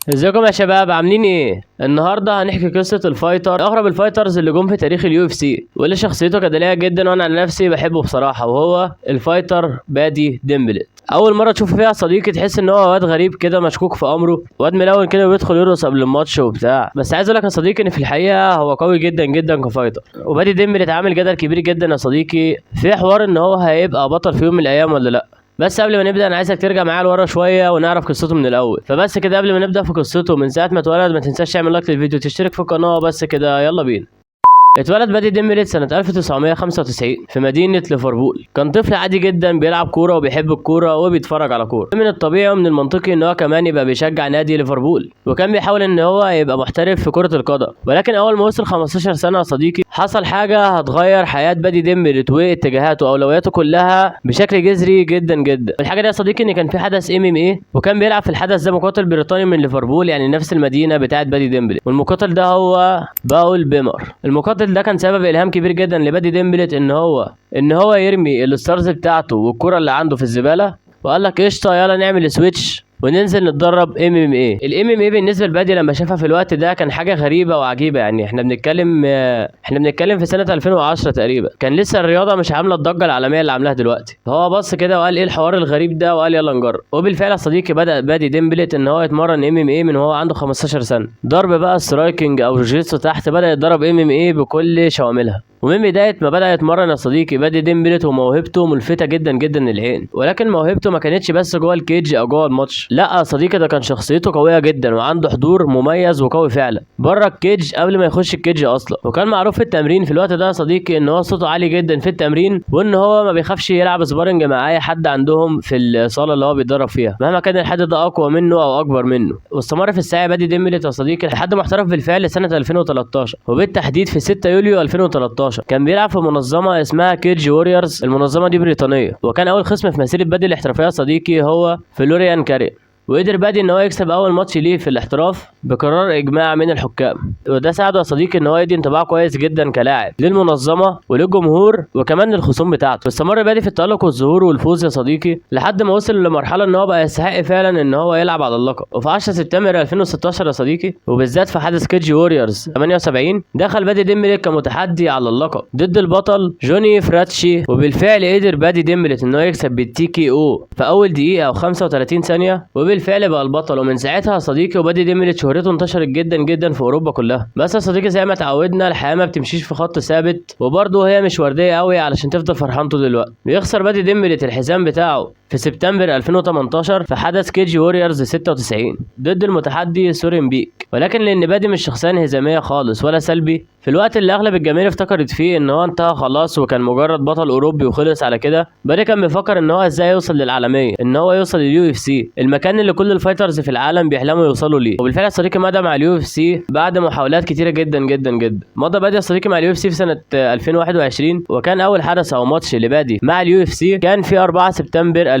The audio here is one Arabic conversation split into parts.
ازيكم يا شباب، عاملين ايه؟ النهارده هنحكي قصه الفايتر، اغرب الفايترز اللي جم في تاريخ اليو اف سي، واللي شخصيته جدليه جدا وانا عن نفسي بحبه بصراحه، وهو الفايتر بادي ديمبلت. اول مره تشوف فيها صديقي تحس ان هو واد غريب كده مشكوك في امره، واد ملون كده بيدخل يرقص قبل الماتش وبتاع. بس عايز اقول لك يا صديقي ان في الحقيقه هو قوي جدا جدا كفايتر. وبادي ديمبلت عامل جدل كبير جدا يا صديقي في حوار ان هو هيبقى بطل في يوم من الايام ولا لا. بس قبل ما نبدا انا عايزك ترجع معايا لورا شويه ونعرف قصته من الاول. فبس كده قبل ما نبدا في قصته من ساعه ما اتولد ما تنساش تعمل لايك للفيديو وتشترك في القناه. بس كده يلا بينا. اتولد بادي ديمبلت سنة 1995 في مدينة ليفربول. كان طفل عادي جدا بيلعب كورة وبيحب الكورة وبيتفرج على كورة. من الطبيعي ومن المنطقي ان هو كمان يبقى بيشجع نادي ليفربول، وكان بيحاول ان هو يبقى محترف في كرة القدم. ولكن اول ما وصل 15 سنة يا صديقي حصل حاجة هتغير حياة بادي ديمبلت واتجاهاته واولوياته كلها بشكل جذري جدا جدا. الحاجة دي يا صديقي ان كان في حدث MMA، وكان بيلعب في الحدث ده مقاتل بريطاني من ليفربول، يعني نفس المدينة بتاعت بادي ديمبلت. والمقاتل ده هو باول بيمر. المقاتل ده كان سبب الهام كبير جدا لبادي ديمبلت ان هو يرمي الستارز بتاعته والكرة اللي عنده في الزبالة، وقال لك قشطه يلا نعمل سويتش وننزل نتدرب MMA. الام ام اي بالنسبه لبادي لما شافها في الوقت ده كان حاجه غريبه وعجيبه. يعني احنا بنتكلم في سنه 2010 تقريبا، كان لسه الرياضه مش عامله الضجه العالميه اللي عاملاها دلوقتي. هو بص كده وقال ايه الحوار الغريب ده، وقال يلا نجرب. وبالفعل يا صديقي بدا بادي ديمبلت ان هو يتمرن MMA من وهو عنده 15 سنه. ضرب بقى سترايكنج او جوجيتسو تحت، بدا يتدرب MMA بكل شواملها. ومن بداية ما بدأ يتمرن يا صديقي بادي ديمبلت وموهبته ملفتة جدا جدا للعين. ولكن موهبته ما كانتش بس جوه الكيج او جوه الماتش، لا يا صديقي ده كان شخصيته قوية جدا وعنده حضور مميز وقوي فعلا بره الكيج قبل ما يخش الكيج اصلا. وكان معروف في التمرين في الوقت ده يا صديقي ان هو صوته عالي جدا في التمرين، وان هو ما بيخافش يلعب سبارنج مع اي حد عندهم في الصالة اللي هو بيتدرب فيها مهما كان الحد ده اقوى منه او اكبر منه. واستمر في السعي بادي ديمبلت يا صديقي لحد ما احترف بالفعل سنة 2013، وبالتحديد في 6 يوليو 2013 كان بيلعب في منظمه اسمها كيج ووريرز. المنظمه دي بريطانيه، وكان اول خصم في مسيره بادي الاحترافيه يا صديقي هو فلوريان كاري. وقدر بادي ان هو يكسب اول ماتش ليه في الاحتراف بقرار اجماع من الحكام، وده ساعده يا صديقي ان هو يدي انطباع كويس جدا كلاعب للمنظمه وللجمهور وكمان للخصوم بتاعته. واستمر بادي في التالق والظهور والفوز يا صديقي لحد ما وصل لمرحله ان هو بقى يستحق فعلا ان هو يلعب على اللقب. وفي 10 سبتمبر 2016 يا صديقي، وبالذات في حدث كيج ووريرز 78، دخل بادي ديمبلت كمتحدي على اللقب ضد البطل جوني فراتشي. وبالفعل قدر بادي ديمبلت ان هو يكسب بالTKO في اول دقيقه او 35 ثانيه، وبالفعل بقى البطل. ومن ساعتها يا صديقي وبادي ديمبلت شهرته انتشرت جدا جدا في اوروبا كلها. بس يا صديقي زي ما اتعودنا الحياه ما بتمشيش في خط ثابت، وبرضه هي مش ورديه قوي علشان تفضل فرحان طول الوقت. بيخسر بادي ديمبلت الحزام بتاعه في سبتمبر 2018 في حدث كيج ووريرز 96 ضد المتحدي سورين بيك. ولكن لان بادي مش شخصيه انهزاميه خالص ولا سلبي، في الوقت اللي اغلب الجماهير افتكرت فيه ان هو انتهى خلاص وكان مجرد بطل اوروبي وخلص على كده، بادي كان بيفكر ان هو ازاي يوصل للعالميه، ان هو يوصل لليو اف سي، المكان اللي كل الفايترز في العالم بيحلموا يوصلوا ليه. وبالفعل يا صديقي مضى مع اليو اف سي بعد محاولات كتيره جدا جدا جدا. مضى بادي يا صديقي مع اليو اف سي في سنه 2021، وكان اول حدث او ماتش لبادي مع اليو اف سي كان في 4 سبتمبر 2021،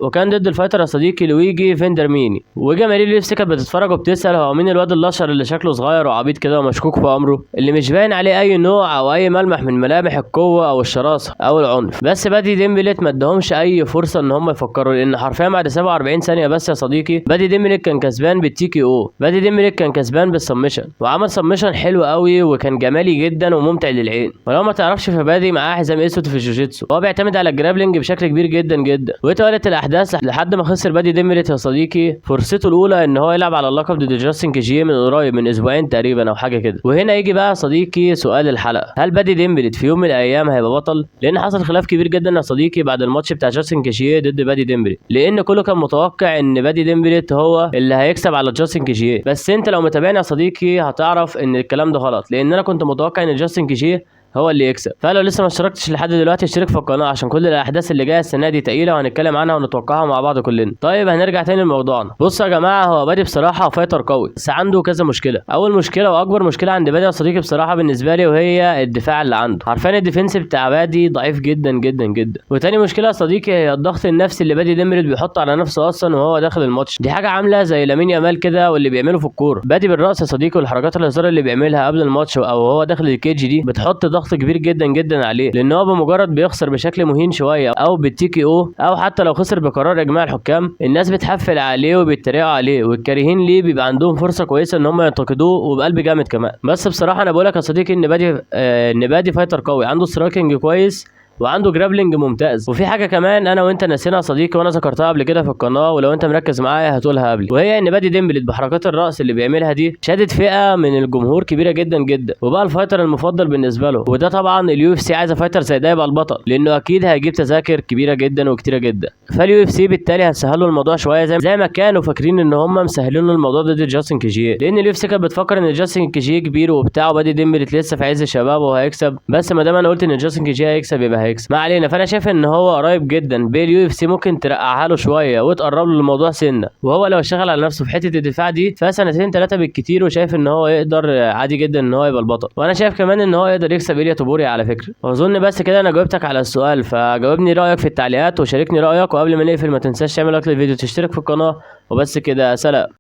وكان ضد الفايتر يا صديقي لويجي فيندرميني. وجماهير اليو اف سي كانت بتتفرج وبتسال هو مين الواد الاشقر اللي شكله صغير وعبيط كده ومشكوك في امره، اللي مش باين عليه اي نوع او اي ملمح من ملامح القوه او الشراسه او العنف. بس بادي ديمبلت ما ادهمش اي فرصه ان هم يفكروا، لان حرفيا بعد 47 ثانيه بس يا صديقي بادي ديمبلت كان كسبان بالTKO. بادي ديمبلت كان كسبان بالسبمشن، وعمل سبمشن حلو قوي وكان جمالي جدا وممتع للعين. ولو ما تعرفش فبادي معاه حزام اسود في الجوجيتسو، هو بيعتمد على الجرابلينج بشكل كبير جدا جدا. واتوالت الاحداث لحد ما خسر بادي ديمبلت يا صديقي فرصته الاولى ان هو يلعب على اللقب ضد جاستن كيجيه من قريب من اسبوعين تقريبا او حاجه كده. وهنا يجي بقى يا صديقي سؤال الحلقه، هل بادي ديمبلت في يوم من الايام هيبقى بطل؟ لان حصل خلاف كبير جدا يا صديقي بعد الماتش بتاع جاستن كيجيه ضد بادي ديمبلت، لان كله كان متوقع ان بادي ديمبلت هو اللي هيكسب على جاستن كيجيه. بس انت لو متابعني يا صديقي هتعرف ان الكلام ده غلط، لان انا كنت متوقع ان جاستن كيجيه هو اللي يكسب. فلو لسه ما اشتركتش لحد دلوقتي اشترك في القناه عشان كل الاحداث اللي جايه السنه دي تقيله وهنتكلم عنها ونتوقعها مع بعض كلنا. طيب هنرجع تاني لموضوعنا. بصوا يا جماعه، هو بادي بصراحه فايتر قوي بس عنده كذا مشكله. اول مشكله واكبر مشكله عند بادي يا صديقي بصراحه بالنسبه لي وهي الدفاع اللي عنده. عارفين الديفنس بتاع بادي ضعيف جدا جدا جدا. وتاني مشكله يا صديقي هي الضغط النفسي اللي بادي ديمبلت بيحطه على نفسه اصلا وهو داخل الماتش. دي حاجه عامله زي لامين يامال كده واللي بيعمله في الكوره. بادي بالراس يا صديقي والحركات الهزار اللي بيعملها قبل الماتش او هو داخل الكيج دي بتحط ضغط ضغط كبير جدا جدا عليه، لان هو بمجرد بيخسر بشكل مهين شويه او بالتيكي او حتى لو خسر بقرار اجماع الحكام، الناس بتحفل عليه وبيتريقوا عليه، والكارهين ليه بيبقى عندهم فرصه كويسه ان هم ينتقدوه وبقلب جامد كمان. بس بصراحه انا بقولك يا صديقي ان بادي فايتر قوي، عنده سترايكنج كويس وعنده جرابلينج ممتاز. وفي حاجه كمان انا وانت نسينا يا صديقي، وانا ذكرتها قبل كده في القناه، ولو انت مركز معايا هتقولها قبلي، وهي ان بادي ديمبلت بحركات الرأس اللي بيعملها دي شادت فئه من الجمهور كبيره جدا جدا، وبقى الفايتر المفضل بالنسبه له. وده طبعا اليو اف سي عايزه فايتر زي ده يبقى البطل، لانه اكيد هيجيب تذاكر كبيره جدا وكتيره جدا. فاليو اف سي بالتالي هتسهلوا الموضوع شويه زي ما كانوا فاكرين ان هم مسهلين الموضوع ضد جاستن كيجيه، لان اليو اف سي كانت بتفكر ان جاستن كيجيه كبير وبتاع، وبادي ديمبلت لسه في عز شبابه وهيكسب. بس ما دام انا قلت ان جاستن كيجيه هيكسب يبقى هيكسب، ما علينا. فانا شايف ان هو قريب جدا باليو اف سي، ممكن ترقعها له شويه وتقرب له الموضوع سنه، وهو لو اشتغل على نفسه في حته الدفاع دي فسنتين 3 بالكتير، وشايف ان هو يقدر عادي جدا ان هو يبقى البطل. وانا شايف كمان ان هو يقدر يكسب إيليا توبوري على فكره. واظن بس كده انا جاوبتك على السؤال، فجاوبني رايك في التعليقات وشاركني رايك، وقبل ما نقفل ما تنساش تعمل لايك للفيديو، تشترك في القناه، وبس كده، سلام.